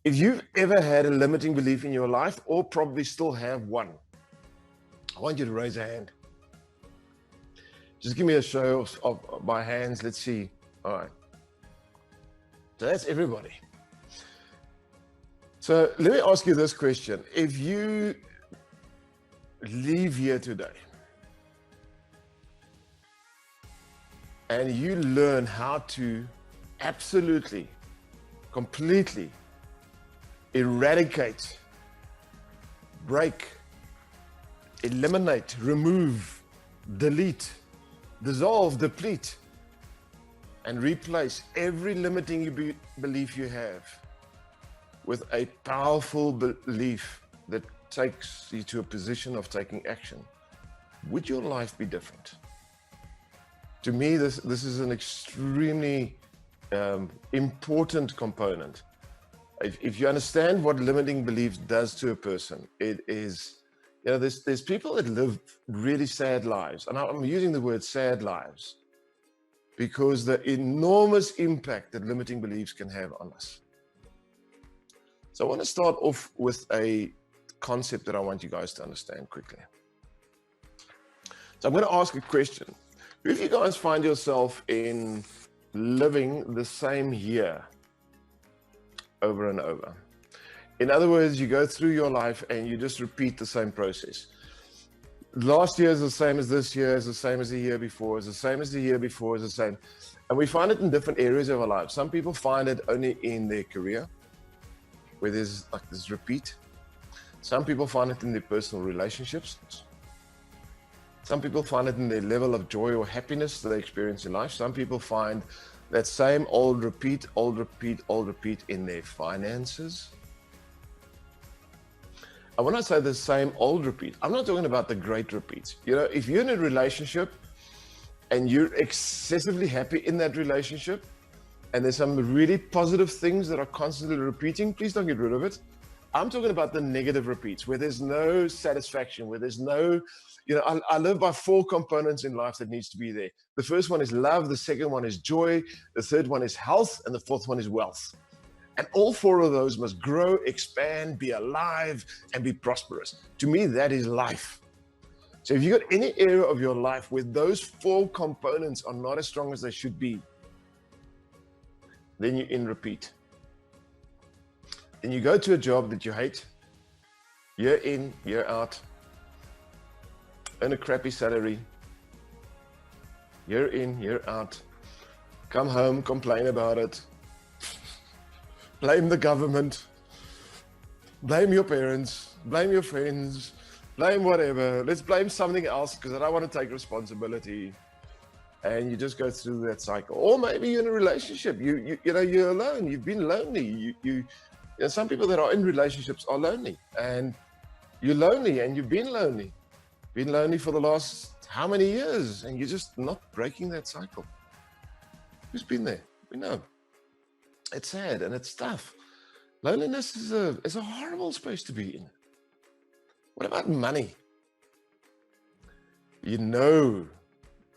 If you've ever had a limiting belief in your life, or probably still have one, I want you to raise a hand. Just give me a show of my hands. Let's see. All right. So that's everybody. So let me ask you this question. If you leave here today and you learn how to absolutely, completely eradicate, break, eliminate, remove, delete, dissolve, deplete, and replace every limiting belief you have with a powerful belief that takes you to a position of taking action, would your life be different? To me, this is an extremely important component. If you understand what limiting belief does to a person, it is, there's people that live really sad lives, and I'm using the word sad lives because the enormous impact that limiting beliefs can have on us. So I want to start off with a concept that I want you guys to understand quickly. So I'm going to ask a question. If you guys find yourself in living the same year over and over, in other words, you go through your life and you just repeat the same process. Last year is the same as this year, is the same as the year before, is the same as the year before, is the same. And we find it in different areas of our lives. Some people find it only in their career, where there's like this repeat. Some people find it in their personal relationships. Some people find it in their level of joy or happiness that they experience in life. Some people find that same old repeat, old repeat, old repeat in their finances. And when I say the same old repeat, I'm not talking about the great repeats. If you're in a relationship and you're excessively happy in that relationship, and there's some really positive things that are constantly repeating, please don't get rid of it. I'm talking about the negative repeats, where there's no satisfaction, where there's no, I live by 4 components in life that needs to be there. The first one is love, the second one is joy, the third one is health, and the fourth one is wealth. And all 4 of those must grow, expand, be alive, and be prosperous. To me, that is life. So if you've got any area of your life where those 4 components are not as strong as they should be, then you're in repeat. Then you go to a job that you hate, year in, year out, earn a crappy salary, year in, year out, come home, complain about it, blame the government, blame your parents, blame your friends, blame whatever. Let's blame something else because I don't want to take responsibility. And you just go through that cycle. Or maybe you're in a relationship. You're alone. You've been lonely. Some people that are in relationships are lonely, and you're lonely, and you've been lonely. Been lonely for the last how many years, and you're just not breaking that cycle. Who's been there? We know. It's sad and it's tough. Loneliness is a horrible space to be in. What about money? You know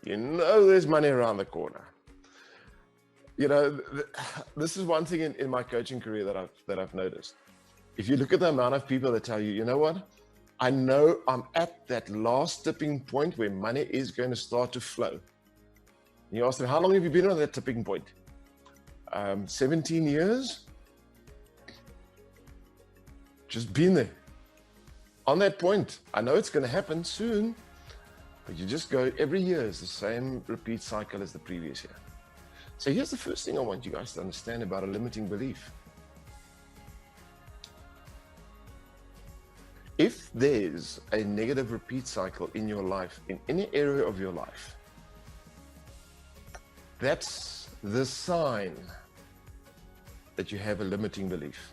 there's money around the corner. This is one thing in my coaching career that I've noticed. If you look at the amount of people that tell you, you know what? I know I'm at that last tipping point where money is going to start to flow. And you ask them, how long have you been on that tipping point? 17 years. Just been there. On that point, I know it's going to happen soon, but you just go, every year is the same repeat cycle as the previous year. So here's the first thing I want you guys to understand about a limiting belief. If there's a negative repeat cycle in your life, in any area of your life, that's the sign that you have a limiting belief.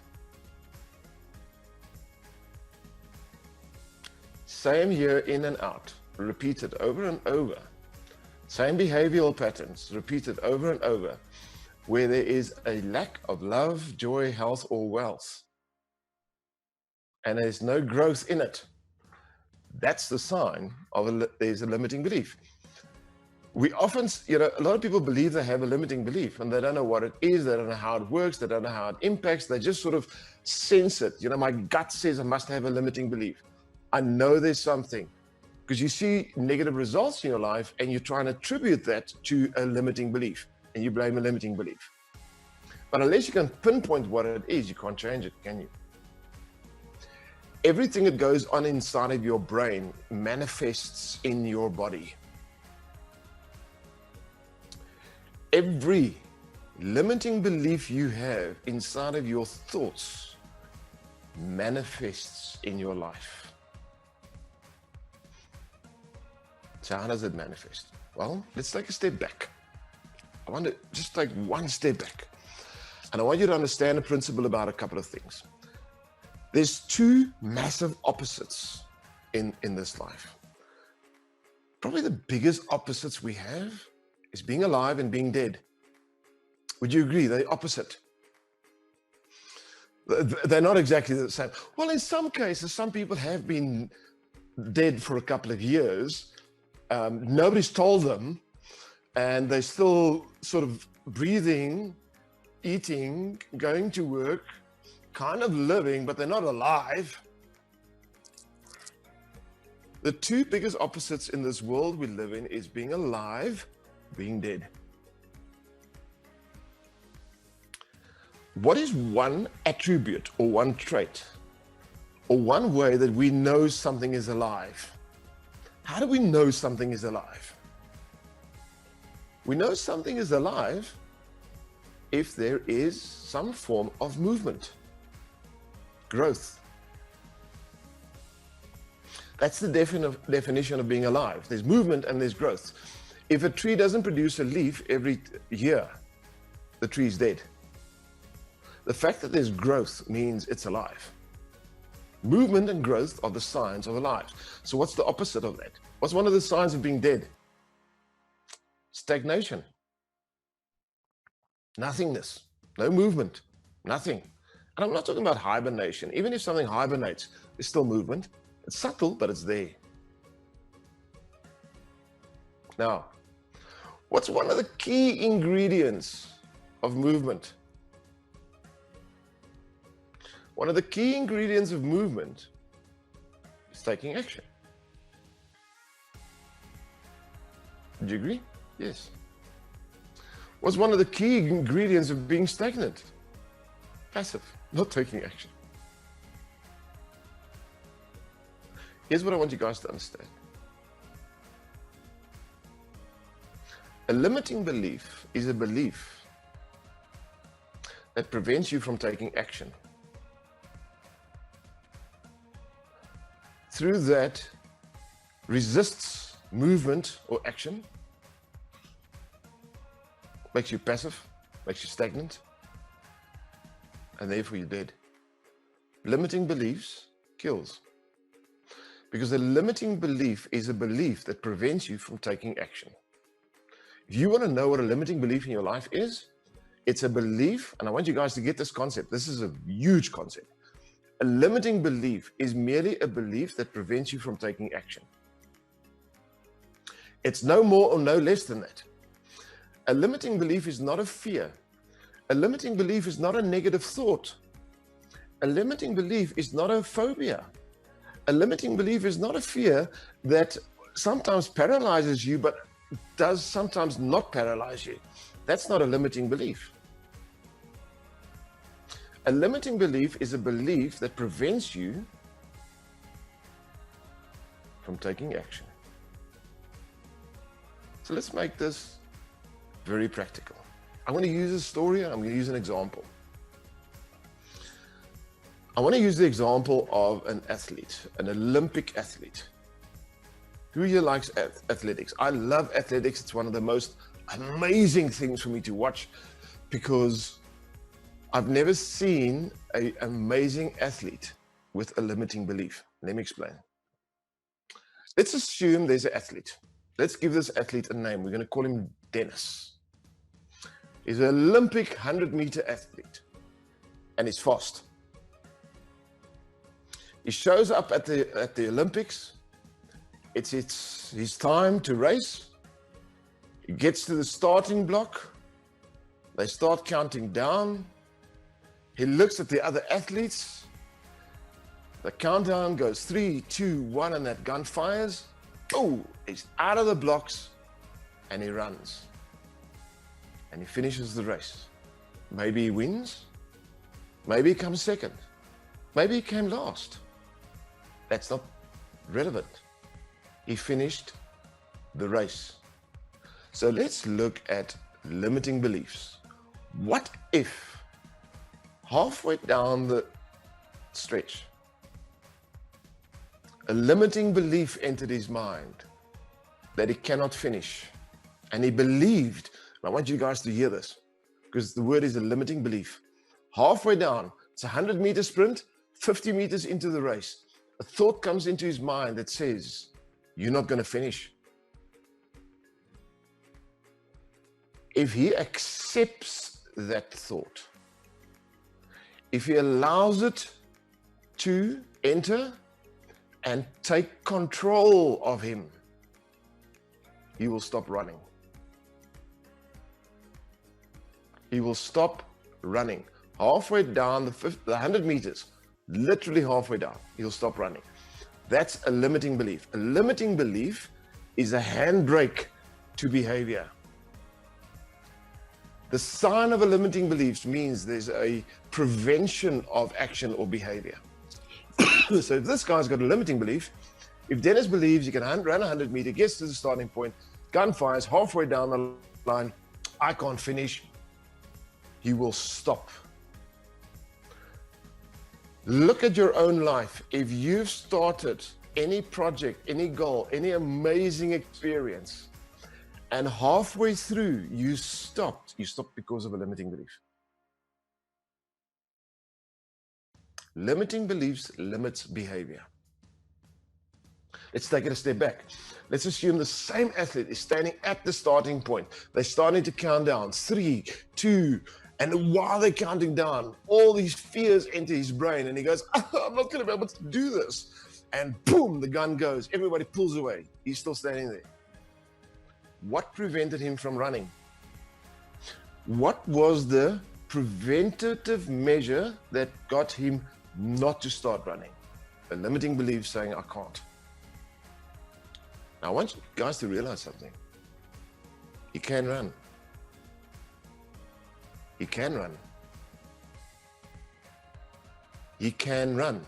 Same year in and out, repeated over and over. Same behavioral patterns, repeated over and over, where there is a lack of love, joy, health, or wealth, and there's no growth in it. That's the sign of there's a limiting belief. We often, a lot of people believe they have a limiting belief and they don't know what it is. They don't know how it works. They don't know how it impacts. They just sort of sense it. My gut says I must have a limiting belief. I know there's something, because you see negative results in your life and you try and attribute that to a limiting belief and you blame a limiting belief. But unless you can pinpoint what it is, you can't change it, can you? Everything that goes on inside of your brain manifests in your body. Every limiting belief you have inside of your thoughts manifests in your life. So how does it manifest? Well, let's take a step back. I want to just take one step back. And I want you to understand a principle about a couple of things. There's two massive opposites in this life. Probably the biggest opposites we have is being alive and being dead. Would you agree? They're opposite. They're not exactly the same. Well, in some cases, some people have been dead for a couple of years. Nobody's told them, and they're still sort of breathing, eating, going to work, kind of living, but they're not alive. The two biggest opposites in this world we live in is being alive, being dead. What is one attribute or one trait or one way that we know something is alive? How do we know something is alive? We know something is alive if there is some form of movement, growth. That's the definition of being alive. There's movement and there's growth. If a tree doesn't produce a leaf every year, the tree is dead. The fact that there's growth means it's alive. Movement and growth are the signs of alive. So what's the opposite of that? What's one of the signs of being dead? Stagnation. Nothingness. No movement. Nothing. And I'm not talking about hibernation. Even if something hibernates, there's still movement. It's subtle, but it's there. Now, what's one of the key ingredients of movement? One of the key ingredients of movement is taking action. Would you agree? Yes. What's one of the key ingredients of being stagnant? Passive, not taking action. Here's what I want you guys to understand. A limiting belief is a belief that prevents you from taking action. Through that, resists movement or action, makes you passive, makes you stagnant, and therefore you're dead. Limiting beliefs kills. Because a limiting belief is a belief that prevents you from taking action. If you want to know what a limiting belief in your life is, it's a belief, and I want you guys to get this concept. This is a huge concept. A limiting belief is merely a belief that prevents you from taking action. It's no more or no less than that. A limiting belief is not a fear. A limiting belief is not a negative thought. A limiting belief is not a phobia. A limiting belief is not a fear that sometimes paralyzes you, but does sometimes not paralyze you. That's not a limiting belief. A limiting belief is a belief that prevents you from taking action. So let's make this very practical. I'm going to use a story and I'm going to use an example. I want to use the example of an athlete, an Olympic athlete. Who here likes athletics? I love athletics. It's one of the most amazing things for me to watch because I've never seen an amazing athlete with a limiting belief. Let me explain. Let's assume there's an athlete. Let's give this athlete a name. We're going to call him Dennis. He's an Olympic 100-meter athlete and he's fast. He shows up at the Olympics. It's his time to race. He gets to the starting block. They start counting down. He looks at the other athletes. The countdown goes 3, 2, 1, and that gun fires. Oh, he's out of the blocks and he runs. And he finishes the race. Maybe he wins. Maybe he comes second. Maybe he came last. That's not relevant. He finished the race. So let's look at limiting beliefs. What if halfway down the stretch, a limiting belief entered his mind that he cannot finish, and he believed, and I want you guys to hear this, because the word is a limiting belief. Halfway down, it's a 100-meter sprint, 50 meters into the race, a thought comes into his mind that says, you're not going to finish. If he accepts that thought, if he allows it to enter and take control of him, he will stop running. He will stop running. Halfway down the 100 meters, literally halfway down, he'll stop running. That's a limiting belief. A limiting belief is a handbrake to behavior. The sign of a limiting belief means there's a prevention of action or behavior. So if this guy's got a limiting belief, if Dennis believes he can run 100 meters, gets to the starting point, gun fires halfway down the line, I can't finish, he will stop. Look at your own life. If you've started any project, any goal, any amazing experience, and halfway through you stopped because of a limiting belief. Limiting beliefs limits behavior. Let's take it a step back. Let's assume the same athlete is standing at the starting point. They're starting to count down 3, 2, and while they're counting down, all these fears enter his brain and he goes, I'm not going to be able to do this. And boom, the gun goes. Everybody pulls away. He's still standing there. What prevented him from running? What was the preventative measure that got him not to start running? A limiting belief saying, I can't. Now, I want you guys to realize something. He can run. He can run. He can run.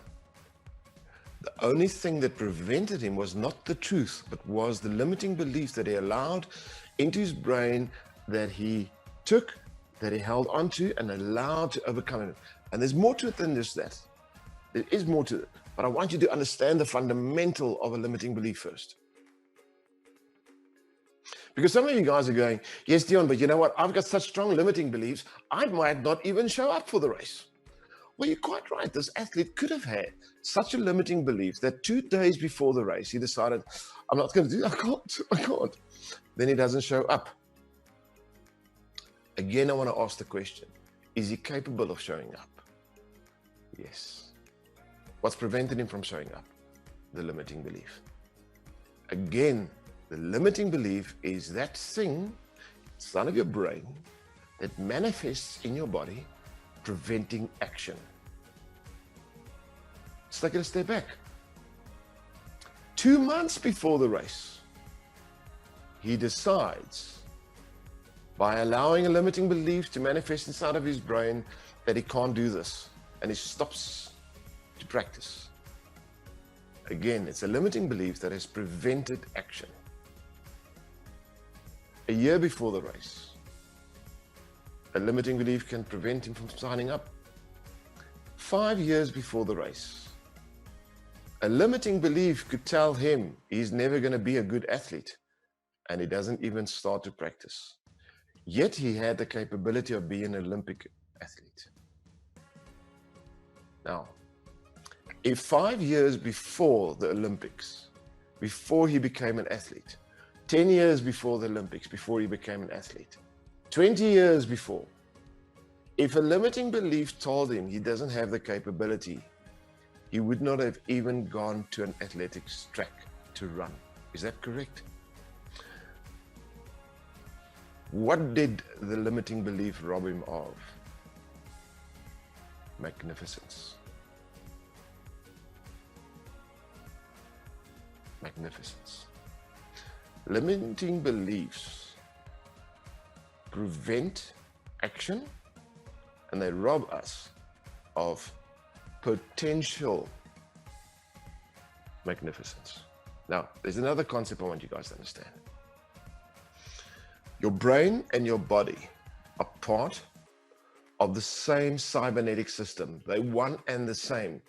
The only thing that prevented him was not the truth, but was the limiting belief that he allowed into his brain, that he took, that he held onto and allowed to overcome it. And there's more to it than just that. There is more to it. But I want you to understand the fundamental of a limiting belief first. Because some of you guys are going, yes, Dion, but you know what? I've got such strong limiting beliefs, I might not even show up for the race. Well, you're quite right. This athlete could have had such a limiting belief that 2 days before the race, he decided, I'm not going to do it. I can't. Then he doesn't show up. Again, I want to ask the question, is he capable of showing up? Yes. What's prevented him from showing up? The limiting belief. Again, the limiting belief is that thing, inside of your brain, that manifests in your body, preventing action. Let's take it a step back. 2 months before the race, he decides, by allowing a limiting belief to manifest inside of his brain, that he can't do this, and he stops to practice. Again, it's a limiting belief that has prevented action. A year before the race, a limiting belief can prevent him from signing up. 5 years before the race, a limiting belief could tell him he's never going to be a good athlete, and he doesn't even start to practice. Yet he had the capability of being an Olympic athlete. Now, if 5 years before the Olympics, before he became an athlete, 10 years before the Olympics, before he became an athlete, 20 years before, if a limiting belief told him he doesn't have the capability, he would not have even gone to an athletics track to run. Is that correct? What did the limiting belief rob him of? Magnificence. Magnificence. Limiting beliefs prevent action, and they rob us of potential magnificence. Now, there's another concept I want you guys to understand. Your brain and your body are part of the same cybernetic system. They're one and the same.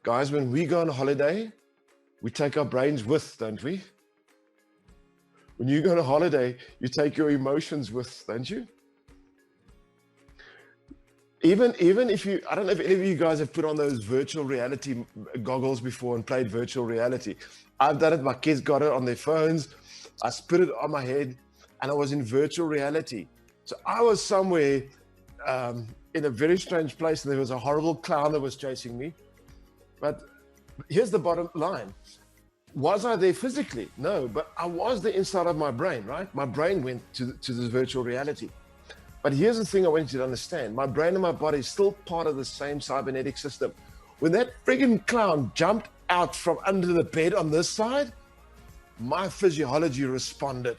Guys, when we go on holiday, we take our brains with, don't we? When you go on a holiday, you take your emotions with, don't you? Even if you, I don't know if any of you guys have put on those virtual reality goggles before and played virtual reality. I've done it. My kids got it on their phones. I put it on my head and I was in virtual reality. So I was somewhere in a very strange place and there was a horrible clown that was chasing me. But here's the bottom line. Was I there physically? No, but I was there inside of my brain, right? My brain went to this virtual reality. But here's the thing I want you to understand. My brain and my body is still part of the same cybernetic system. When that friggin' clown jumped out from under the bed on this side, my physiology responded.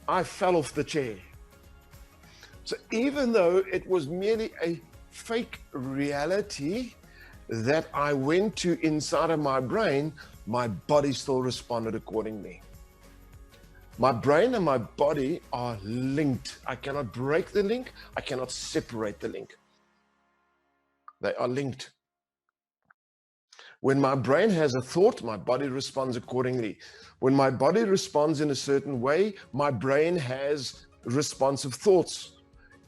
I fell off the chair. So even though it was merely a fake reality that I went to inside of my brain, my body still responded accordingly. My brain and my body are linked. I cannot break the link. I cannot separate the link. They are linked. When my brain has a thought, my body responds accordingly. When my body responds in a certain way, my brain has responsive thoughts.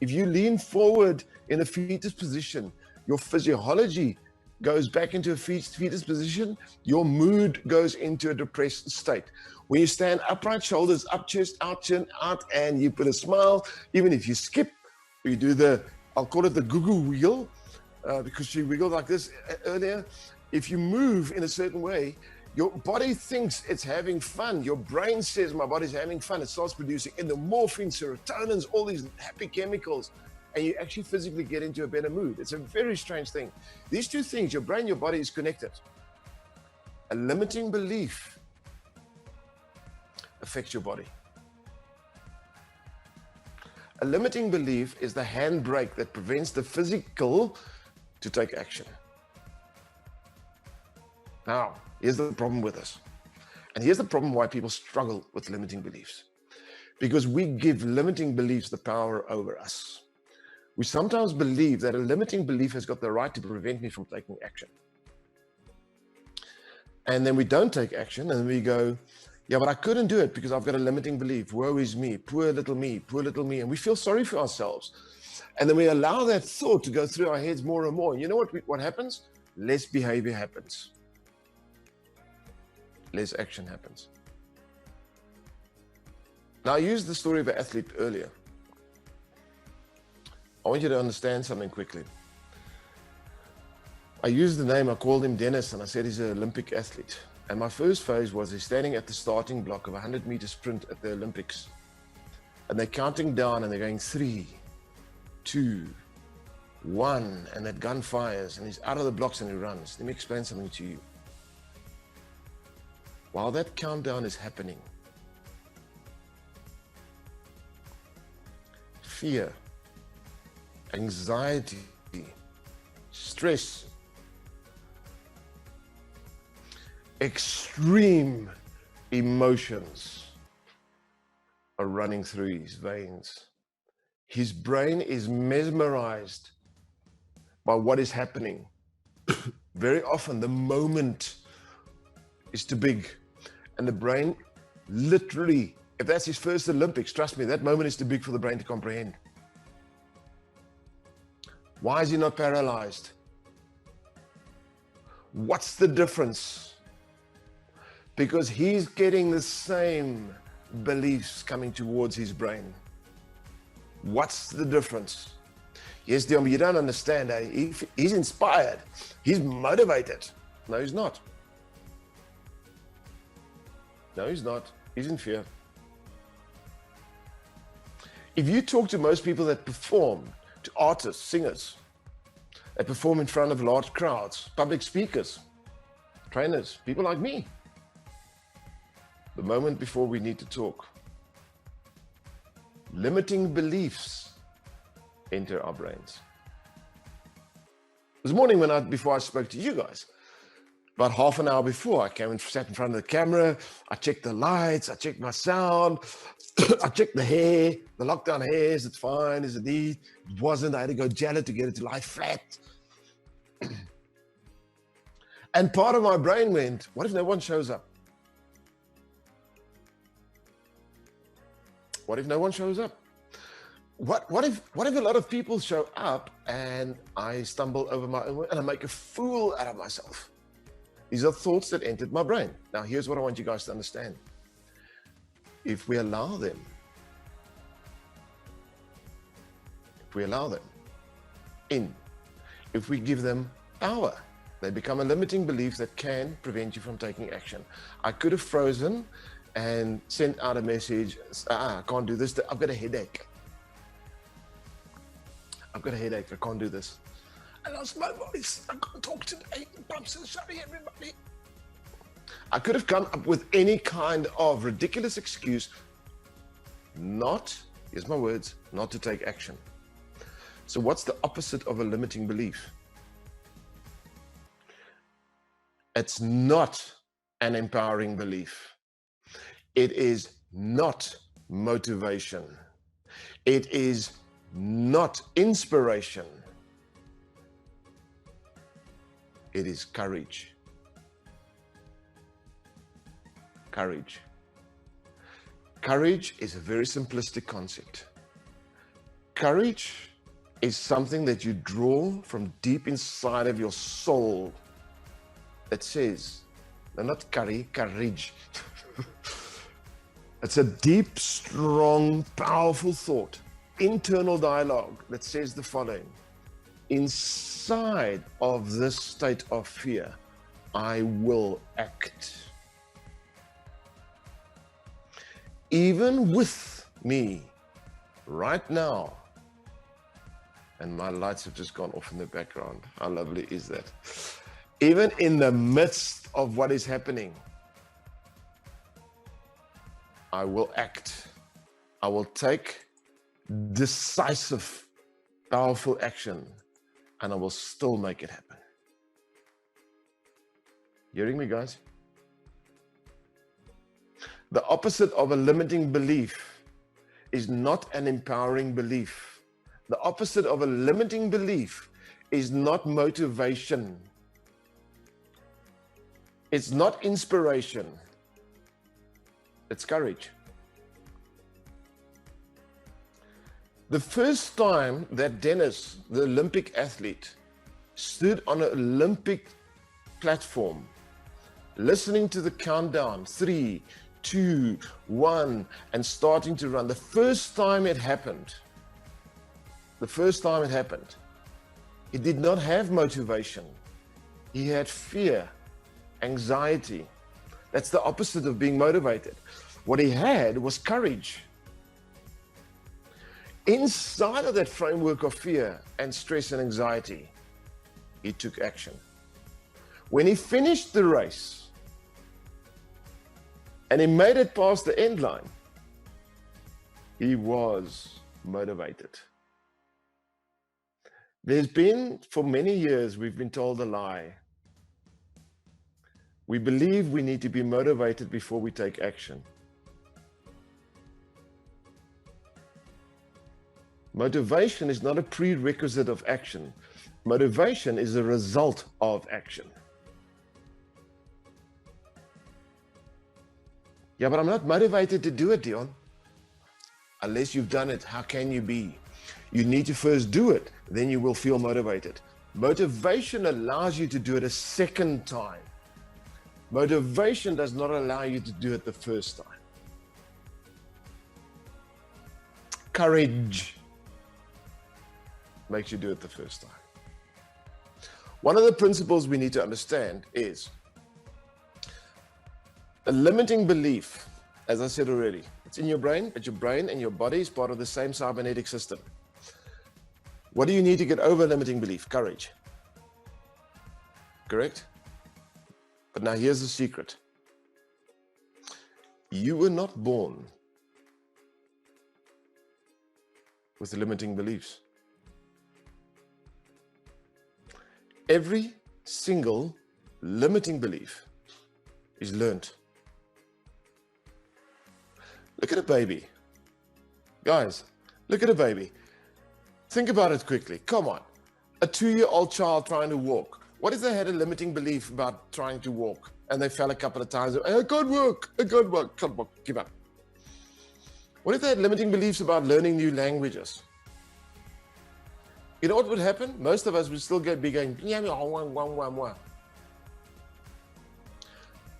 If you lean forward in a fetus position, your physiology goes back into a fetus position, your mood goes into a depressed state. When you stand upright, shoulders up, chest out, chin out, and you put a smile, even if you skip, or you do the, I'll call it the goo-goo wheel, because she wiggled like this earlier. If you move in a certain way, your body thinks it's having fun. Your brain says, my body's having fun. It starts producing endorphins, serotonins, all these happy chemicals, and you actually physically get into a better mood. It's a very strange thing. These two things, your brain, your body, is connected. A limiting belief affects your body. A limiting belief is the handbrake that prevents the physical to take action. Now, here's the problem with us. And here's the problem why people struggle with limiting beliefs. Because we give limiting beliefs the power over us. We sometimes believe that a limiting belief has got the right to prevent me from taking action. And then we don't take action and we go, yeah, but I couldn't do it because I've got a limiting belief. Woe is me, poor little me, poor little me. And we feel sorry for ourselves. And then we allow that thought to go through our heads more and more. And you know what happens? Less behavior happens. Less action happens. Now, I used the story of an athlete earlier. I want you to understand something quickly. I used the name, I called him Dennis, and I said he's an Olympic athlete. And my first phase was he's standing at the starting block of a 100-meter sprint at the Olympics. And they're counting down and they're going 3, 2, 1, and that gun fires and he's out of the blocks and he runs. Let me explain something to you. While that countdown is happening, fear, anxiety, stress, extreme emotions are running through his veins. His brain is mesmerized by what is happening. Very often the moment is too big, and the brain literally, if that's his first Olympics, trust me, that moment is too big for the brain to comprehend. Why is he not paralyzed? What's the difference? Because he's getting the same beliefs coming towards his brain. What's the difference? Yes, Dion, you don't understand. He's inspired. He's motivated. No, he's not. No, he's not. He's in fear. If you talk to most people that perform, to artists, singers, that perform in front of large crowds, public speakers, trainers, people like me, the moment before we need to talk, limiting beliefs enter our brains. This morning before I spoke to you guys, about half an hour before, I came and sat in front of the camera, I checked the lights, I checked my sound, I checked the hair, the lockdown hair, is it fine, is it neat? It wasn't, I had to go gel it to get it to lie flat. And part of my brain went, what if no one shows up? What if no one shows up? What if a lot of people show up and I stumble over my own way and I make a fool out of myself? These are thoughts that entered my brain. Now, here's what I want you guys to understand. If we allow them in, if we give them power, they become a limiting belief that can prevent you from taking action. I could have frozen and sent out a message, I can't do this, I've got a headache. I can't do this. I lost my voice, I can't talk today. I'm so sorry, everybody. I could have come up with any kind of ridiculous excuse here's my words, not to take action. So what's the opposite of a limiting belief? It's not an empowering belief. It is not motivation. It is not inspiration. It is courage. Courage. Courage is a very simplistic concept. Courage is something that you draw from deep inside of your soul that says, no, not courage. It's a deep, strong, powerful thought, internal dialogue that says the following: inside of this state of fear, I will act. Even with me right now, and my lights have just gone off in the background. How lovely is that? Even in the midst of what is happening, I will act. I will take decisive, powerful action, and I will still make it happen. Hearing me, guys? The opposite of a limiting belief is not an empowering belief. The opposite of a limiting belief is not motivation. It's not inspiration. It's courage. The first time that Dennis, the Olympic athlete, stood on an Olympic platform, listening to the countdown, 3, 2, 1, and starting to run, the first time it happened, he did not have motivation. He had fear, anxiety. That's the opposite of being motivated. What he had was courage. Inside of that framework of fear and stress and anxiety, he took action. When he finished the race and he made it past the end line, he was motivated. There's been, for many years, we've been told a lie. We believe we need to be motivated before we take action. Motivation is not a prerequisite of action. Motivation is a result of action. Yeah, but I'm not motivated to do it, Dion. Unless you've done it, how can you be? You need to first do it, then you will feel motivated. Motivation allows you to do it a second time. Motivation does not allow you to do it the first time. Courage makes you do it the first time. One of the principles we need to understand is a limiting belief, as I said already, It's in your brain, but your brain and your body is part of the same cybernetic system. What do you need to get over limiting belief? Courage. Correct? But now here's the secret. You were not born with limiting beliefs. Every single limiting belief is learned. Look at a baby. Guys, look at a baby. Think about it quickly. Come on. A 2-year-old child trying to walk. What if they had a limiting belief about trying to walk and they fell a couple of times? I can't walk. I can't walk. Can't walk. Give up. What if they had limiting beliefs about learning new languages? You know what would happen? Most of us would still be going,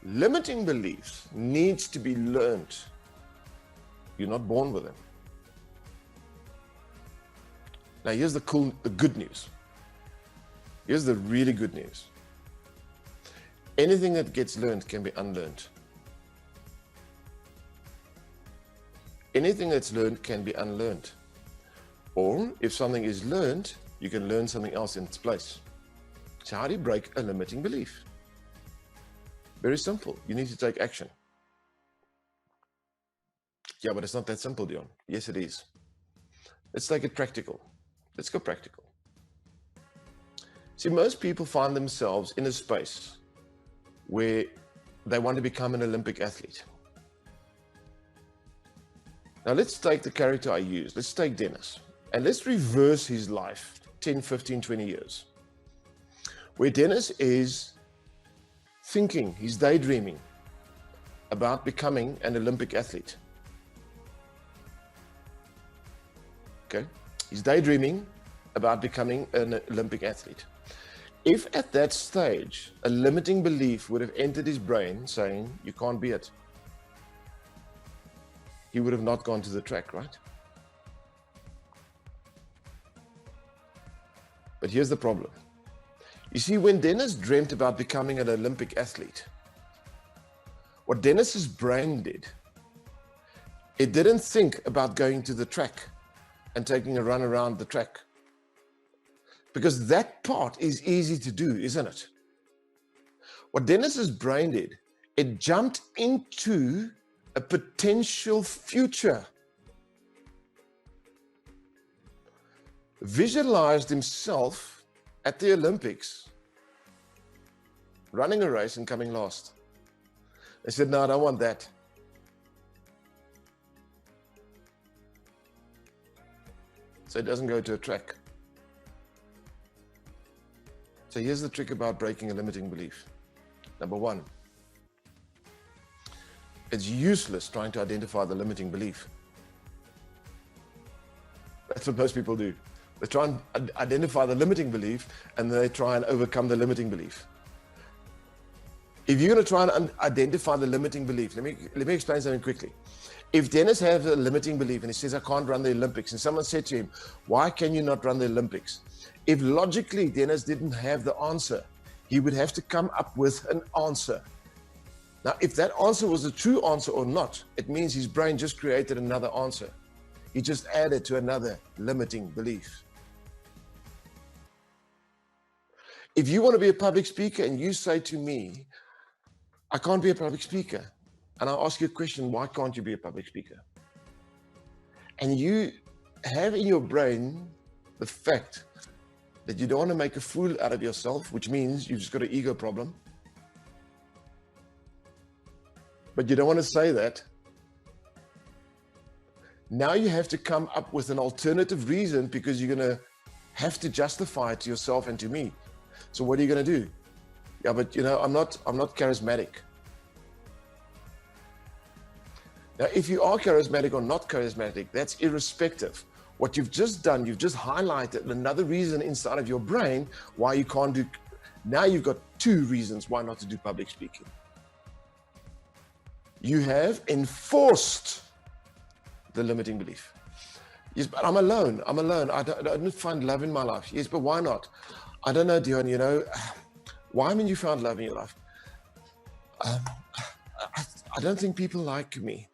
limiting beliefs needs to be learned. You're not born with them. Now here's the good news. Here's the really good news. Anything that gets learned can be unlearned. Anything that's learned can be unlearned. Or if something is learned, you can learn something else in its place. So how do you break a limiting belief? Very simple. You need to take action. Yeah, but it's not that simple, Dion. Yes, it is. Let's take it practical. Let's go practical. See, most people find themselves in a space where they want to become an Olympic athlete. Now, let's take the character I used. Let's take Dennis. And let's reverse his life 10, 15, 20 years. Where Dennis is thinking, he's daydreaming about becoming an Olympic athlete. Okay? He's daydreaming about becoming an Olympic athlete. If at that stage, a limiting belief would have entered his brain saying, you can't be it, he would have not gone to the track, right? But here's the problem. You see, when Dennis dreamt about becoming an Olympic athlete, what Dennis's brain did, it didn't think about going to the track and taking a run around the track. Because that part is easy to do, isn't it? What Dennis's brain did, it jumped into a potential future. Visualized himself at the Olympics, running a race and coming last. They said, no, I don't want that. So it doesn't go to a track. So here's the trick about breaking a limiting belief. Number one, it's useless trying to identify the limiting belief. That's what most people do. They try and identify the limiting belief and they try and overcome the limiting belief. If you're going to try and identify the limiting belief, let me explain something quickly. If Dennis has a limiting belief and he says, I can't run the Olympics, and someone said to him, why can you not run the Olympics? If logically Dennis didn't have the answer, he would have to come up with an answer. Now, if that answer was a true answer or not, it means his brain just created another answer. He just added to another limiting belief. If you want to be a public speaker and you say to me, I can't be a public speaker, and I ask you a question, why can't you be a public speaker? And you have in your brain the fact that you don't want to make a fool out of yourself, which means you've just got an ego problem. But you don't want to say that. Now you have to come up with an alternative reason because you're going to have to justify it to yourself and to me. So what are you going to do? Yeah, but I'm not charismatic. Now, if you are charismatic or not charismatic, that's irrespective. What you've just done, you've just highlighted another reason inside of your brain why you can't do. Now you've got two reasons why not to do public speaking. You have enforced the limiting belief. Yes, but I'm alone. I don't find love in my life. Yes, but why not? I don't know, Dion, why haven't you found love in your life? I don't think people like me.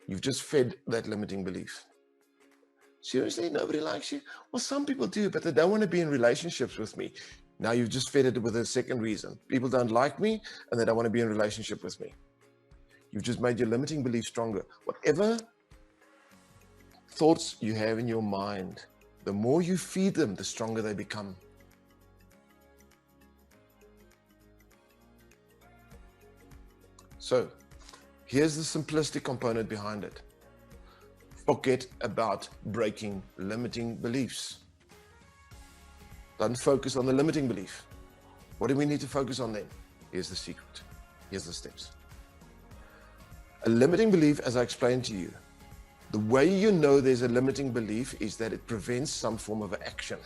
You've just fed that limiting belief. Seriously, nobody likes you? Well, some people do, but they don't want to be in relationships with me. Now you've just fed it with a second reason. People don't like me and they don't want to be in relationship with me. You've just made your limiting belief stronger. Whatever thoughts you have in your mind, the more you feed them, the stronger they become. So here's the simplistic component behind it. Forget about breaking limiting beliefs. Don't focus on the limiting belief. What do we need to focus on then? Here's the secret. Here's the steps. A limiting belief, as I explained to you, the way you know there's a limiting belief is that it prevents some form of action.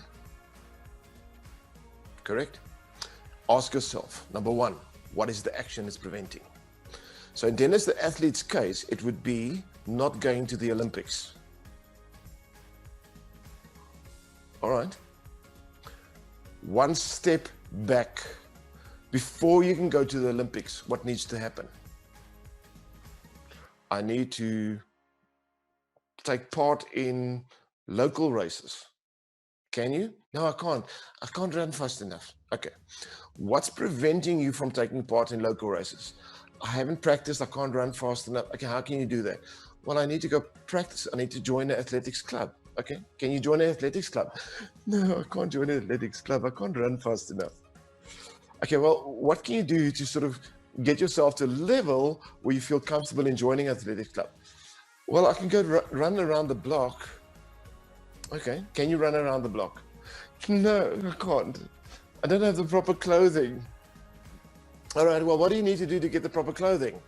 Correct? Ask yourself, number one, what is the action it's preventing? So in Dennis, the athlete's case, it would be not going to the Olympics. All right. One step back. Before you can go to the Olympics, what needs to happen? I need to take part in local races. Can you? No, I can't. I can't run fast enough. Okay. What's preventing you from taking part in local races? I haven't practiced. I can't run fast enough. Okay, how can you do that? Well, I need to go practice. I need to join the athletics club. Okay, can you join an athletics club? No, I can't join an athletics club. I can't run fast enough. Okay, well, what can you do to sort of get yourself to a level where you feel comfortable in joining an athletics club? Well, I can go run around the block. Okay, can you run around the block? No, I can't. I don't have the proper clothing. All right, well, what do you need to do to get the proper clothing?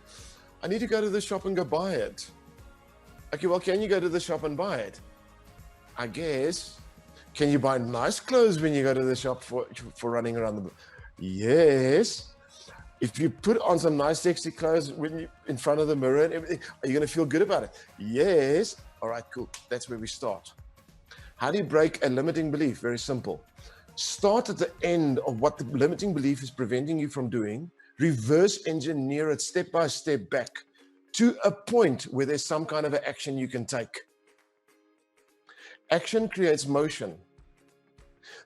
I need to go to the shop and go buy it. Okay, well, can you go to the shop and buy it? I guess. Can you buy nice clothes when you go to the shop for running around the block? Yes. If you put on some nice, sexy clothes when you in front of the mirror and everything, are you going to feel good about it? Yes. All right, cool. That's where we start. How do you break a limiting belief? Very simple. Start at the end of what the limiting belief is preventing you from doing. Reverse engineer it step by step back to a point where there's some kind of an action you can take. Action creates motion.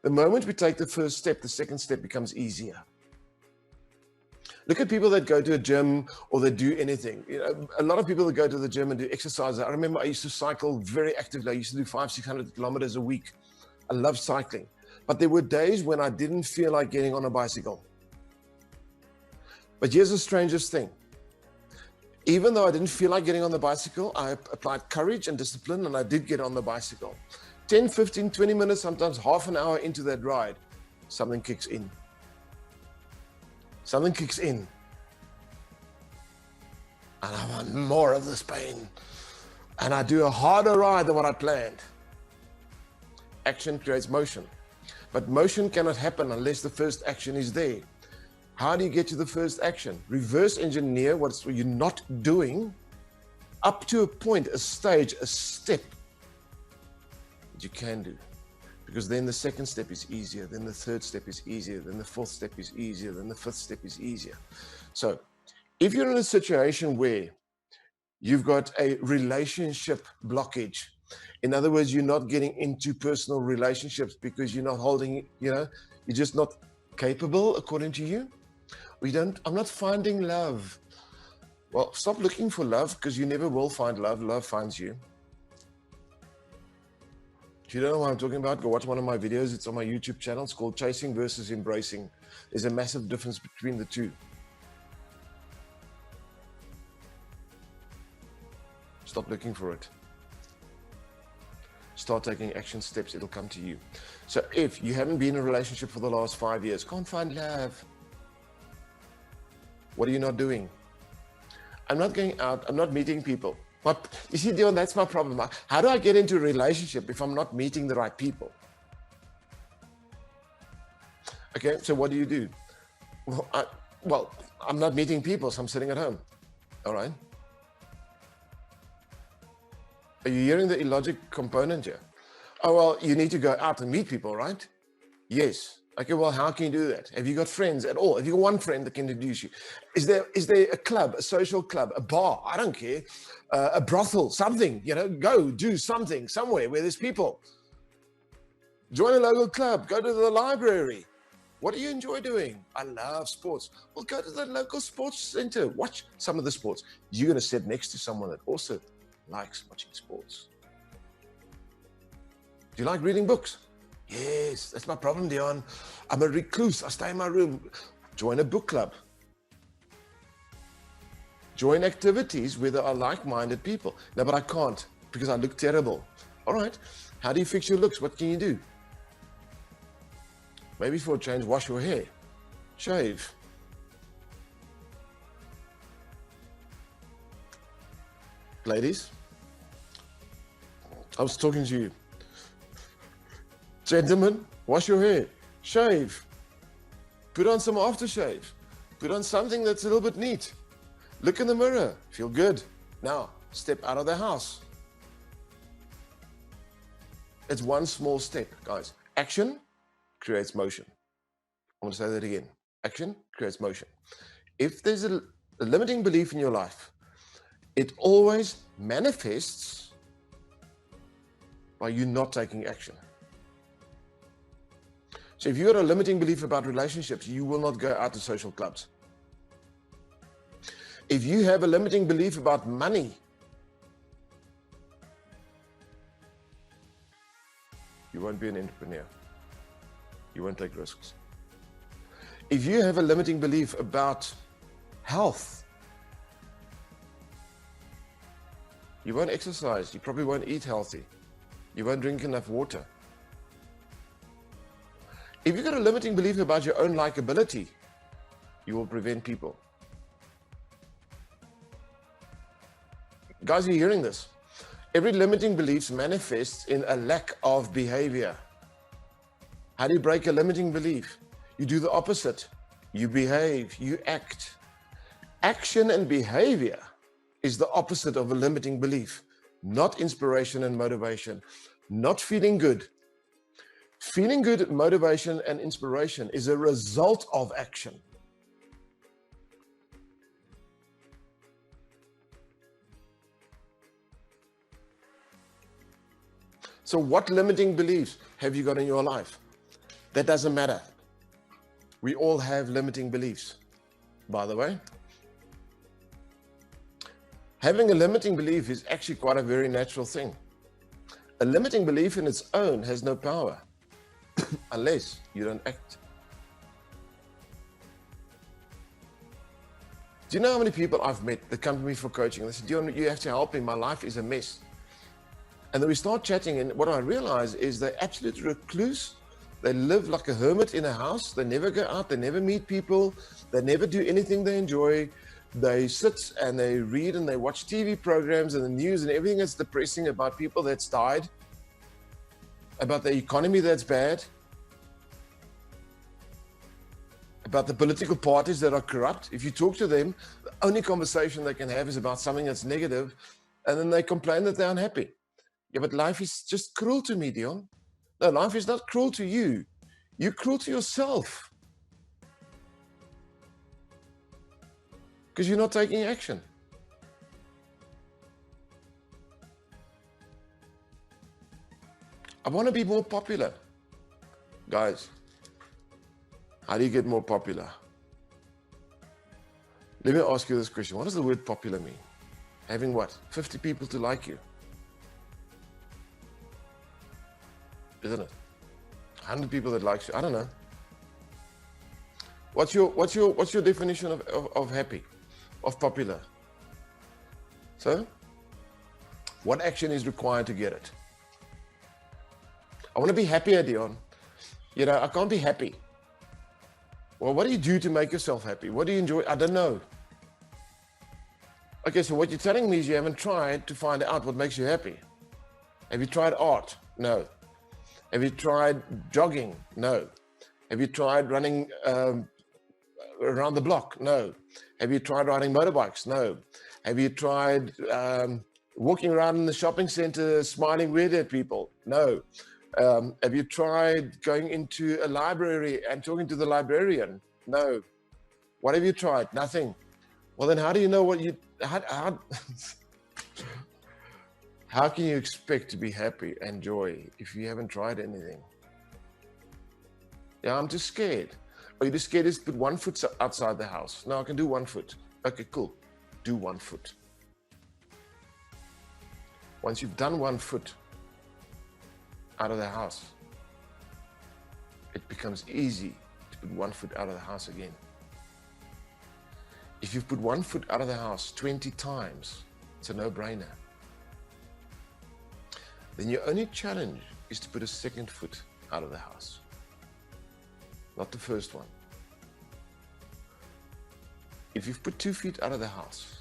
The moment we take the first step, the second step becomes easier. Look at people that go to a gym or they do anything. You know, a lot of people that go to the gym and do exercise. I remember I used to cycle very actively. I used to do 500-600 kilometers a week. I love cycling. But there were days when I didn't feel like getting on a bicycle. But here's the strangest thing. Even though I didn't feel like getting on the bicycle, I applied courage and discipline and I did get on the bicycle. 10, 15, 20 minutes, sometimes half an hour into that ride, something kicks in. Something kicks in. And I want more of this pain. And I do a harder ride than what I planned. Action creates motion. But motion cannot happen unless the first action is there. How do you get to the first action? Reverse engineer what you're not doing up to a point, a stage, a step that you can do. Because then the second step is easier, then the third step is easier, then the fourth step is easier, then the fifth step is easier. So if you're in a situation where you've got a relationship blockage, in other words, you're not getting into personal relationships because you're not holding, you're just not capable according to you. I'm not finding love. Well, stop looking for love because you never will find love. Love finds you. If you don't know what I'm talking about, go watch one of my videos. It's on my YouTube channel. It's called Chasing versus Embracing. There's a massive difference between the two. Stop looking for it. Start taking action steps. It'll come to you. So if you haven't been in a relationship for the last 5 years, can't find love. What are you not doing? I'm not going out. I'm not meeting people. But you see, Dion, that's my problem. How do I get into a relationship if I'm not meeting the right people? Okay, so what do you do? Well, I'm not meeting people, so I'm sitting at home. All right. Are you hearing the illogic component here? Oh, well, you need to go out and meet people, right? Yes. Okay, well, how can you do that? Have you got friends at all? Have you got one friend that can introduce you? Is there a club, a social club, a bar? I don't care. A brothel, something, go do something somewhere where there's people. Join a local club, go to the library. What do you enjoy doing? I love sports. Well, go to the local sports center, watch some of the sports. You're going to sit next to someone that also likes watching sports. Do you like reading books? Yes, that's my problem, Dion. I'm a recluse. I stay in my room. Join a book club. Join activities where there are like-minded people. No, but I can't because I look terrible. All right. How do you fix your looks? What can you do? Maybe for a change, wash your hair. Shave. Ladies, I was talking to you. Gentlemen, wash your hair, shave, put on some aftershave, put on something that's a little bit neat. Look in the mirror, feel good. Now, step out of the house. It's one small step, guys. Action creates motion. I'm going to say that again. Action creates motion. If there's a limiting belief in your life, it always manifests by you not taking action. So if you've got a limiting belief about relationships, you will not go out to social clubs. If you have a limiting belief about money, you won't be an entrepreneur. You won't take risks. If you have a limiting belief about health, you won't exercise. You probably won't eat healthy. You won't drink enough water. If you've got a limiting belief about your own likability, you will prevent people. Guys, are you hearing this? Every limiting belief manifests in a lack of behavior. How do you break a limiting belief? You do the opposite. You behave, you act. Action and behavior is the opposite of a limiting belief, not inspiration and motivation, not feeling good. Feeling good, motivation, and inspiration is a result of action. So what limiting beliefs have you got in your life? That doesn't matter. We all have limiting beliefs, by the way. Having a limiting belief is actually quite a very natural thing. A limiting belief in its own has no power unless you don't act. Do you know how many people I've met that come to me for coaching? They say, Dion, you have to help me. My life is a mess. And then we start chatting, and what I realize is they're absolute recluse. They live like a hermit in a house. They never go out. They never meet people. They never do anything they enjoy. They sit and they read and they watch TV programs and the news and everything that's depressing about people that's died, about the economy that's bad, about the political parties that are corrupt. If you talk to them, the only conversation they can have is about something that's negative, and then they complain that they're unhappy. Yeah, but life is just cruel to me, Dion. No, life is not cruel to you. You're cruel to yourself because you're not taking action. I want to be more popular. Guys, how do you get more popular? Let me ask you this question. What does the word popular mean? Having what? 50 people to like you. Isn't it? 100 people that likes you. I don't know. What's your definition of happy, of popular? So, what action is required to get it? I want to be happier, Dion. You know, I can't be happy. Well, what do you do to make yourself happy? What do you enjoy? I don't know. Okay, so what you're telling me is you haven't tried to find out what makes you happy. Have you tried art? No. Have you tried jogging? No. Have you tried running around the block? No. Have you tried riding motorbikes? No. Have you tried walking around in the shopping center smiling weird at people? No. Have you tried going into a library and talking to the librarian? No. What have you tried? Nothing. Well, then how do you know what you... How can you expect to be happy and joy if you haven't tried anything? Yeah, I'm just scared. Are you just scared to put 1 foot outside the house? No, I can do 1 foot. Okay, cool. Do 1 foot. Once you've done 1 foot out of the house, it becomes easy to put 1 foot out of the house again. If you've put 1 foot out of the house 20 times, it's a no-brainer. Then your only challenge is to put a 2nd foot out of the house. Not the first one. If you've put 2 feet out of the house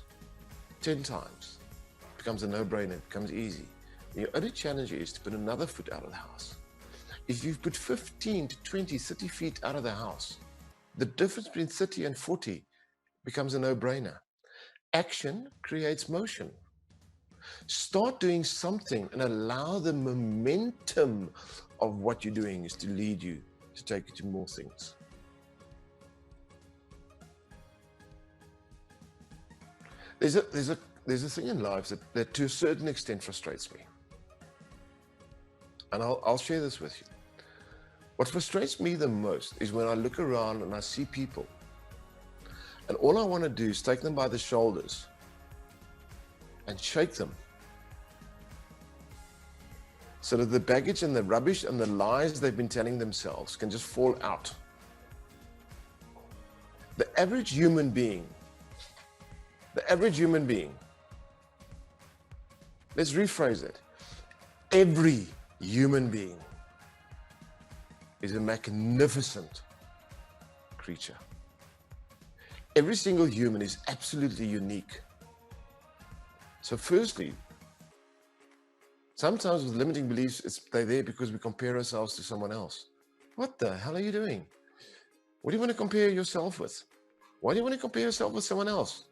10 times, it becomes a no-brainer, it becomes easy. And your only challenge is to put another foot out of the house. If you've put 15 to 20, 30 feet out of the house, the difference between 30 and 40 becomes a no-brainer. Action creates motion. Start doing something and allow the momentum of what you're doing is to lead you to take you to more things. There's a thing in life that to a certain extent frustrates me. And I'll share this with you. What frustrates me the most is when I look around and I see people, and all I want to do is take them by the shoulders and shake them so that the baggage and the rubbish and the lies they've been telling themselves can just fall out. The average human being, let's rephrase it. Every human being is a magnificent creature. Every single human is absolutely unique. So firstly, sometimes with limiting beliefs, they're there because we compare ourselves to someone else. What the hell are you doing? What do you want to compare yourself with? Why do you want to compare yourself with someone else?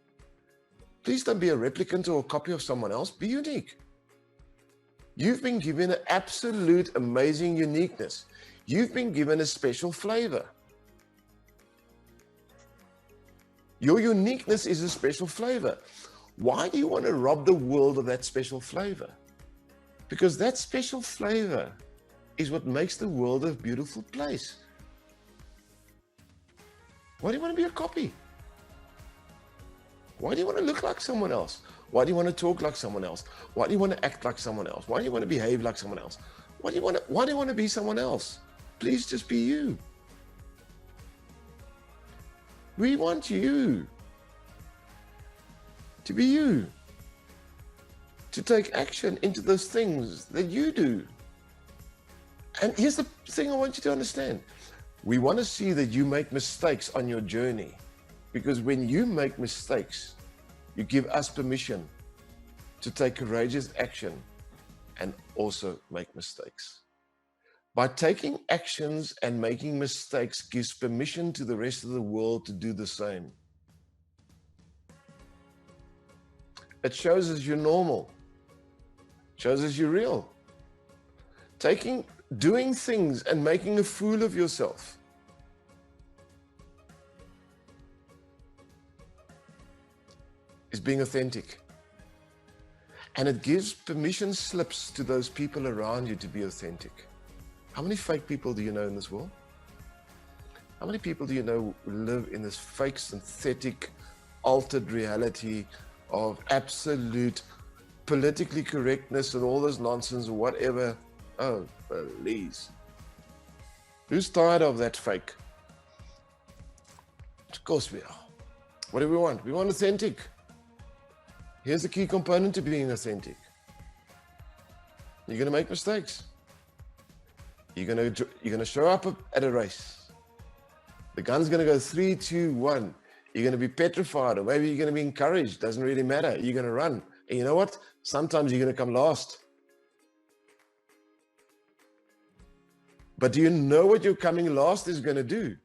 Please don't be a replicant or a copy of someone else. Be unique. You've been given an absolute amazing uniqueness. You've been given a special flavor. Your uniqueness is a special flavor. Why do you want to rob the world of that special flavor? Because that special flavor is what makes the world a beautiful place. Why do you want to be a copy? Why do you want to look like someone else? Why do you want to talk like someone else? Why do you want to act like someone else? Why do you want to behave like someone else? Why do you want to be someone else? Please just be you. We want you to be you, to take action into those things that you do. And here's the thing I want you to understand. We want to see that you make mistakes on your journey, because when you make mistakes, you give us permission to take courageous action and also make mistakes. By taking actions and making mistakes gives permission to the rest of the world to do the same. It shows us you're normal. It shows us you're real. Doing things and making a fool of yourself is being authentic. And it gives permission slips to those people around you to be authentic. How many fake people do you know in this world? How many people do you know who live in this fake, synthetic, altered reality of absolute politically correctness and all this nonsense or whatever? Oh, please. Who's tired of that fake? Of course we are. What do we want? We want authentic. Here's the key component to being authentic. You're going to make mistakes. You're going to show up at a race. The gun's going to go 3, 2, 1. You're going to be petrified, or maybe you're going to be encouraged. Doesn't really matter. You're going to run. And you know what? Sometimes you're going to come last. But do you know what your coming last is going to do?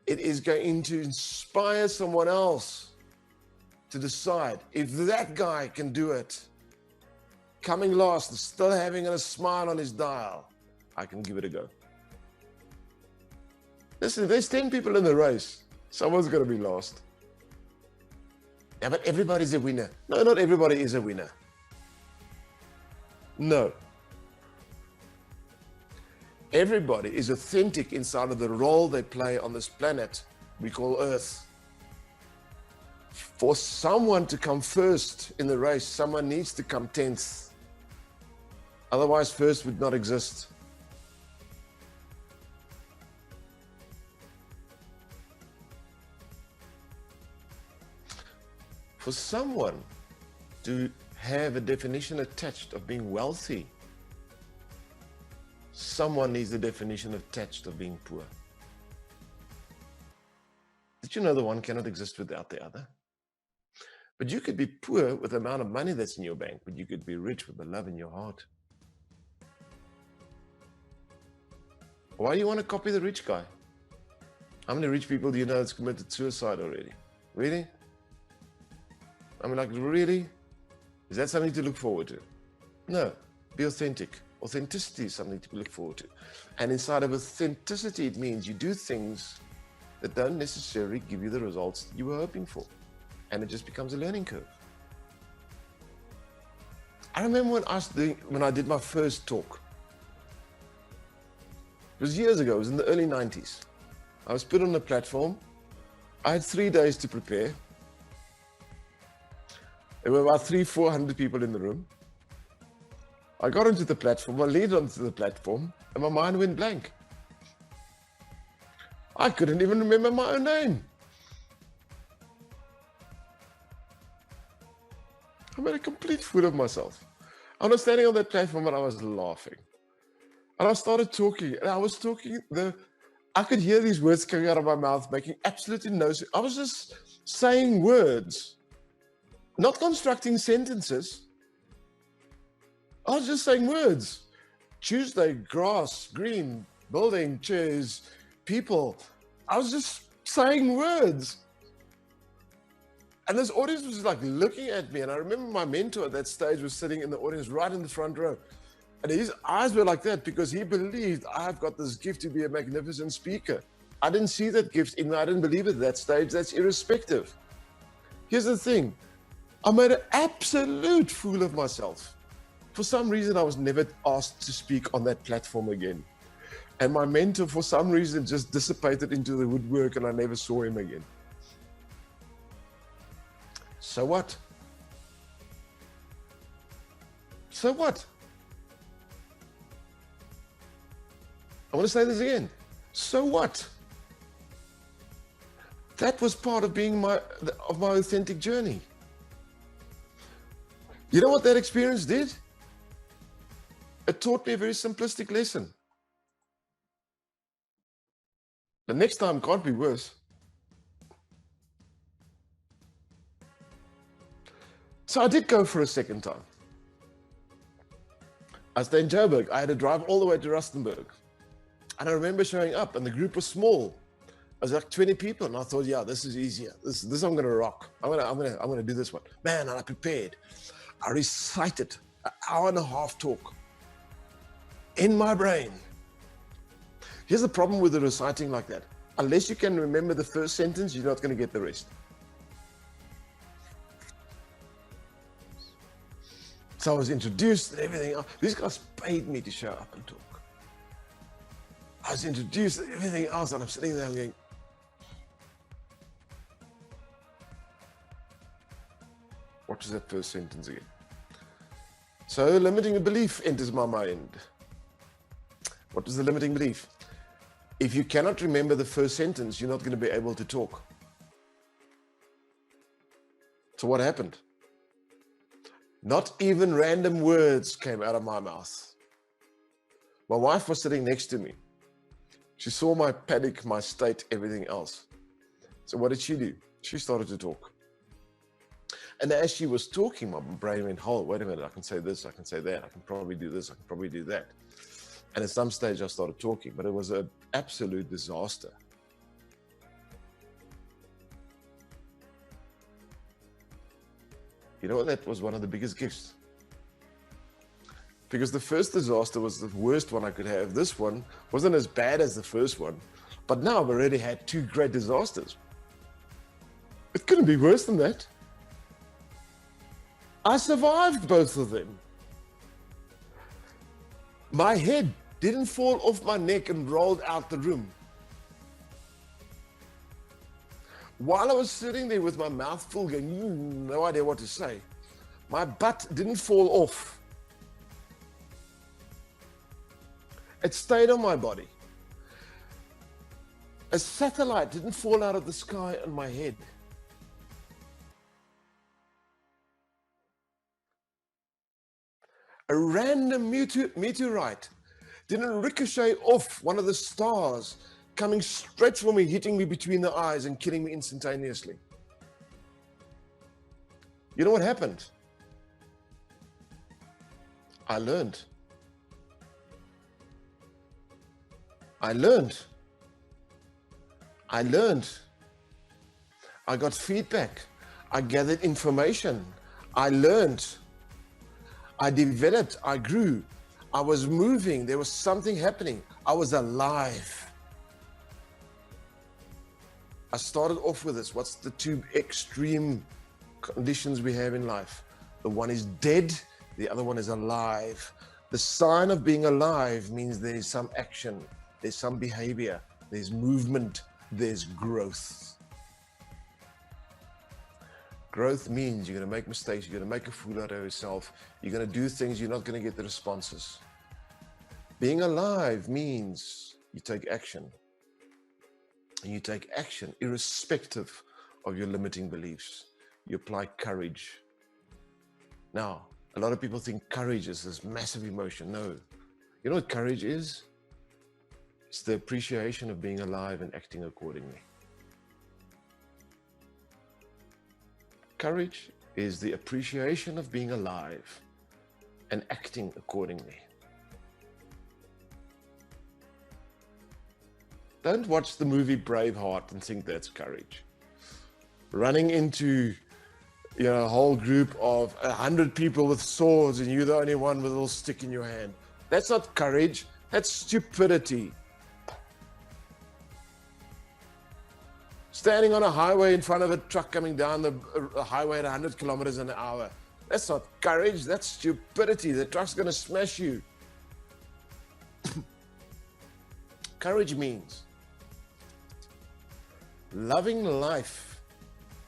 It is going to inspire someone else to decide, if that guy can do it, coming last, still having a smile on his dial. I can give it a go. Listen, if there's 10 people in the race, someone's going to be last. Yeah, but everybody's a winner. No, not everybody is a winner. No. Everybody is authentic inside of the role they play on this planet we call Earth. For someone to come first in the race, someone needs to come 10th. Otherwise, first would not exist. For someone to have a definition attached of being wealthy, someone needs the definition attached of being poor. Did you know the one cannot exist without the other? But you could be poor with the amount of money that's in your bank, but you could be rich with the love in your heart. Why do you want to copy the rich guy? How many rich people do you know that's committed suicide already? Really? I mean, like, really? Is that something to look forward to? No. Be authentic. Authenticity is something to look forward to. And inside of authenticity, it means you do things that don't necessarily give you the results you were hoping for. And it just becomes a learning curve. I remember when I did my first talk. It was years ago. It was in the early 90s. I was put on a platform. I had 3 days to prepare. There were about 400 people in the room. I got onto the platform, I leaned onto the platform, and my mind went blank. I couldn't even remember my own name. I made a complete fool of myself. I was standing on that platform and I was laughing. And I started talking, and I was talking, I could hear these words coming out of my mouth, making absolutely no sense. I was just saying words, not constructing sentences. I was just saying words. Tuesday, grass, green, building, chairs, people. I was just saying words. And this audience was like looking at me. And I remember my mentor at that stage was sitting in the audience right in the front row. And his eyes were like that because he believed I've got this gift to be a magnificent speaker. I didn't see that gift, even though I didn't believe it at that stage. That's irrespective. Here's the thing. I made an absolute fool of myself. For some reason, I was never asked to speak on that platform again. And my mentor, for some reason, just dissipated into the woodwork and I never saw him again. So what? So what? I want to say this again. So what? That was part of being my authentic journey. You know what that experience did? It taught me a very simplistic lesson. The next time can't be worse. So I did go for a second time. I stayed in Joburg. I had to drive all the way to Rustenburg. And I remember showing up and the group was small. I was like 20 people and I thought, yeah, this is easier. This I'm gonna rock. I'm gonna do this one. Man, and I prepared. I recited an hour and a half talk in my brain. Here's the problem with the reciting like that. Unless you can remember the first sentence, you're not gonna get the rest. So I was introduced and everything else. These guys paid me to show up and talk. I was introduced and everything else, and I'm sitting there going, what was that first sentence again? So limiting a belief enters my mind. What was the limiting belief? If you cannot remember the first sentence, you're not going to be able to talk. So what happened? Not even random words came out of my mouth. My wife was sitting next to me. She saw my panic, my state, everything else. So what did she do? She started to talk. And as she was talking, my brain went, hold, wait a minute, I can say this, I can say that, I can probably do this, I can probably do that. And at some stage I started talking, but it was an absolute disaster. You know what? That was one of the biggest gifts. Because the first disaster was the worst one I could have. This one wasn't as bad as the first one, but now I've already had two great disasters. It couldn't be worse than that. I survived both of them. My head didn't fall off my neck and rolled out the room. While I was sitting there with my mouth full going, no idea what to say, my butt didn't fall off. It stayed on my body. A satellite didn't fall out of the sky on my head. A random meteorite didn't ricochet off one of the stars, coming straight for me, hitting me between the eyes and killing me instantaneously. You know what happened? I learned. I got feedback. I gathered information. I learned. I developed. I grew. I was moving. There was something happening. I was alive. I started off with this. What's the two extreme conditions we have in life? The one is dead. The other one is alive. The sign of being alive means there is some action. There's some behavior. There's movement. There's growth. Growth means you're going to make mistakes. You're going to make a fool out of yourself. You're going to do things. You're not going to get the responses. Being alive means you take action. And you take action irrespective of your limiting beliefs. You apply courage. Now, a lot of people think courage is this massive emotion. No. You know what courage is? It's the appreciation of being alive and acting accordingly. Courage is the appreciation of being alive and acting accordingly. Don't watch the movie Braveheart and think that's courage. Running into a whole group of 100 people with swords and you're the only one with a little stick in your hand. That's not courage, that's stupidity. Standing on a highway in front of a truck coming down the highway at 100 kilometers an hour. That's not courage, that's stupidity. The truck's going to smash you. Courage means loving life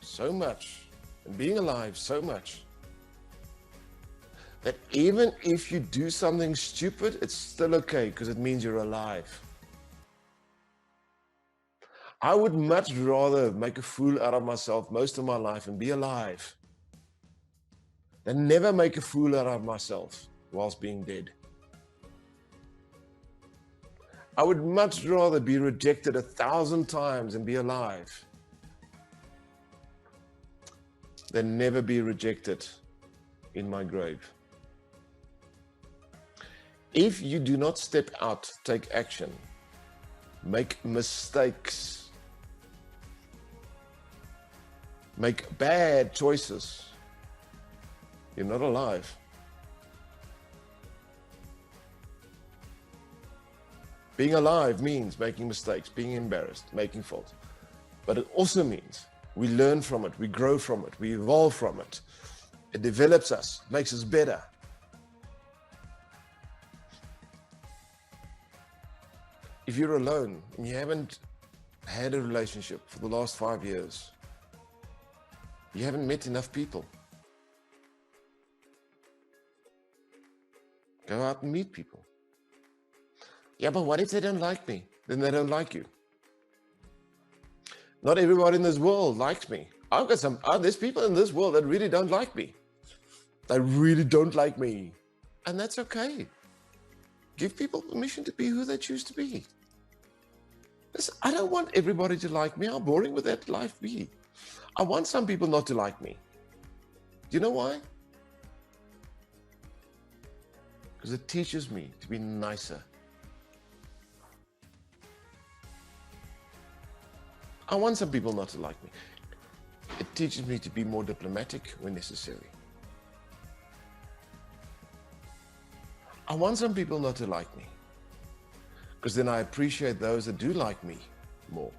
so much and being alive so much that even if you do something stupid, it's still okay because it means you're alive. I would much rather make a fool out of myself most of my life and be alive than never make a fool out of myself whilst being dead. I would much rather be rejected 1,000 times and be alive than never be rejected in my grave. If you do not step out, take action, make mistakes, make bad choices, you're not alive. Being alive means making mistakes, being embarrassed, making fault. But it also means we learn from it, we grow from it, we evolve from it. It develops us, makes us better. If you're alone and you haven't had a relationship for the last 5 years, you haven't met enough people. Go out and meet people. Yeah, but what if they don't like me? Then they don't like you. Not everybody in this world likes me. There's people in this world that really don't like me. They really don't like me. And that's okay. Give people permission to be who they choose to be. Listen, I don't want everybody to like me. How boring would that life be? I want some people not to like me. Do you know why? Because it teaches me to be nicer. I want some people not to like me. It teaches me to be more diplomatic when necessary. I want some people not to like me, because then I appreciate those that do like me more.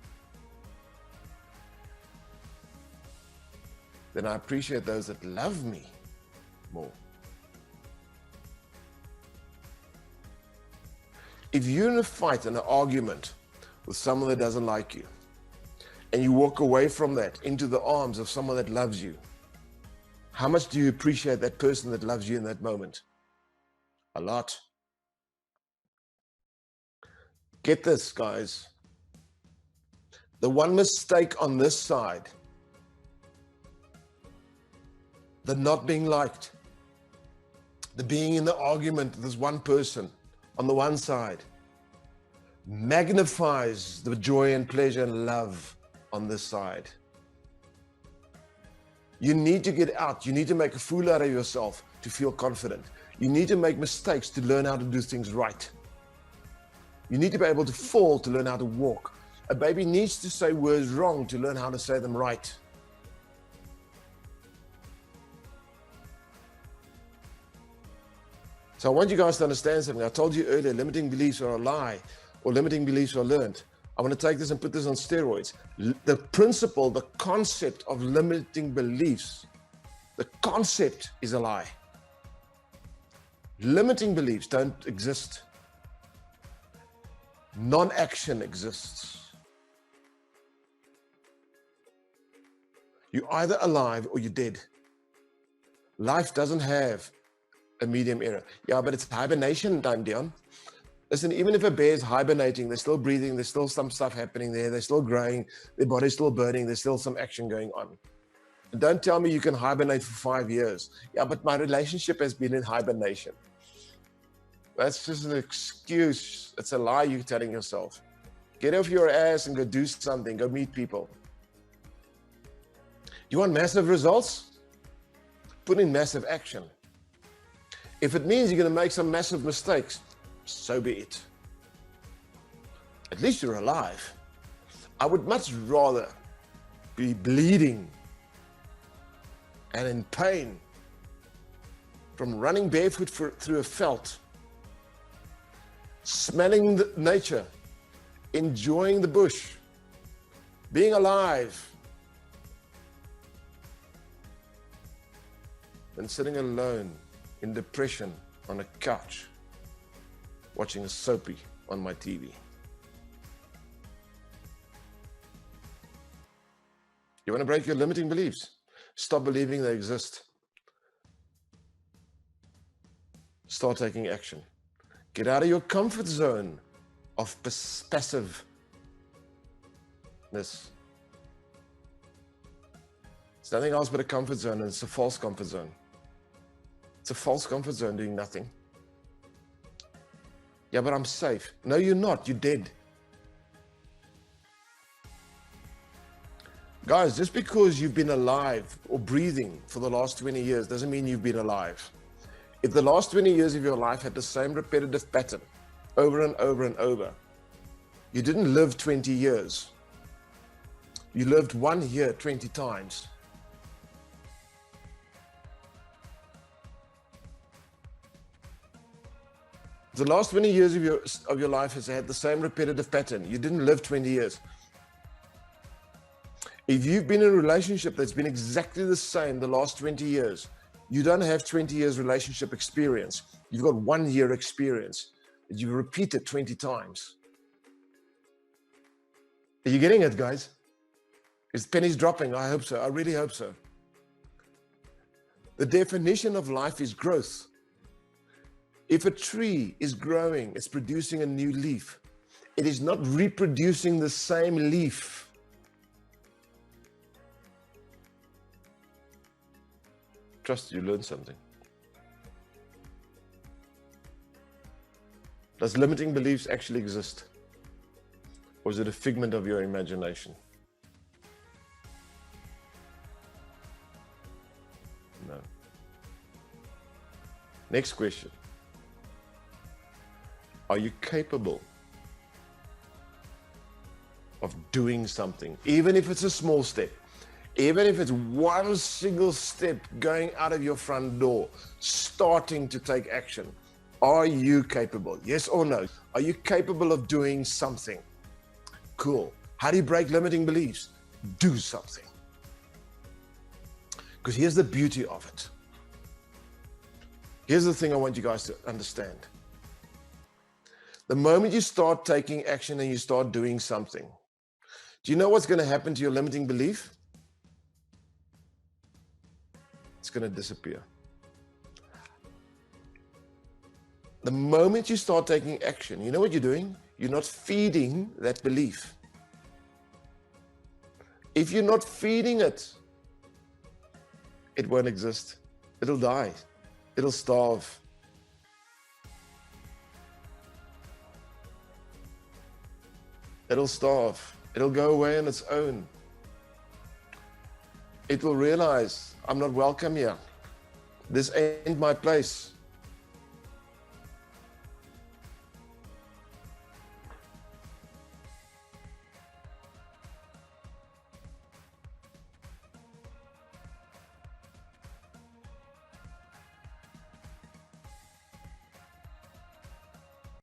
Then I appreciate those that love me more. If you're in a fight and an argument with someone that doesn't like you, and you walk away from that into the arms of someone that loves you, how much do you appreciate that person that loves you in that moment? A lot. Get this, guys. The one mistake on this side, the not being liked, the being in the argument with this one person on the one side, magnifies the joy and pleasure and love on this side. You need to get out. You need to make a fool out of yourself to feel confident. You need to make mistakes to learn how to do things right. You need to be able to fall to learn how to walk. A baby needs to say words wrong to learn how to say them right. So I want you guys to understand something. I told you earlier, limiting beliefs are a lie, or limiting beliefs are learned. I want to take this and put this on steroids. The principle, the concept of limiting beliefs, the concept is a lie. Limiting beliefs don't exist. Non-action exists. You're either alive or you're dead. Life doesn't have a medium error. Yeah, but it's hibernation time, Dion. Listen, even if a bear is hibernating, they're still breathing, there's still some stuff happening there, they're still growing, their body's still burning, there's still some action going on. And don't tell me you can hibernate for 5 years. Yeah, but my relationship has been in hibernation. That's just an excuse. It's a lie you're telling yourself. Get off your ass and go do something, go meet people. You want massive results? Put in massive action. If it means you're going to make some massive mistakes, so be it. At least you're alive. I would much rather be bleeding and in pain from running barefoot through a veld, smelling the nature, enjoying the bush, being alive, than sitting alone in depression on a couch watching a soapy on my TV. You want to break your limiting beliefs? Stop believing they exist. Start taking action. Get out of your comfort zone of passiveness. It's nothing else but a comfort zone, and it's a false comfort zone. It's a false comfort zone doing nothing. Yeah, but I'm safe. No, you're not. You're dead. Guys, just because you've been alive or breathing for the last 20 years doesn't mean you've been alive. If the last 20 years of your life had the same repetitive pattern over and over and over, you didn't live 20 years. You lived 1 year 20 times. The last 20 years of your life has had the same repetitive pattern. You didn't live 20 years. If you've been in a relationship that's been exactly the same the last 20 years, you don't have 20 years relationship experience. You've got 1 year experience that you've repeated 20 times. Are you getting it, guys? Is pennies dropping? I hope so. I really hope so. The definition of life is growth. If a tree is growing, it's producing a new leaf. It is not reproducing the same leaf. Trust you learned something. Does limiting beliefs actually exist? Or is it a figment of your imagination? No. Next question. Are you capable of doing something, even if it's a small step? Even if it's one single step going out of your front door, starting to take action. Are you capable? Yes or no? Are you capable of doing something? Cool. How do you break limiting beliefs? Do something. Because here's the beauty of it. Here's the thing I want you guys to understand. The moment you start taking action and you start doing something, do you know what's going to happen to your limiting belief? It's going to disappear. The moment you start taking action, you know what you're doing? You're not feeding that belief. If you're not feeding it, it won't exist. It'll die. It'll starve. It'll starve. It'll go away on its own. It will realize, I'm not welcome here. This ain't my place.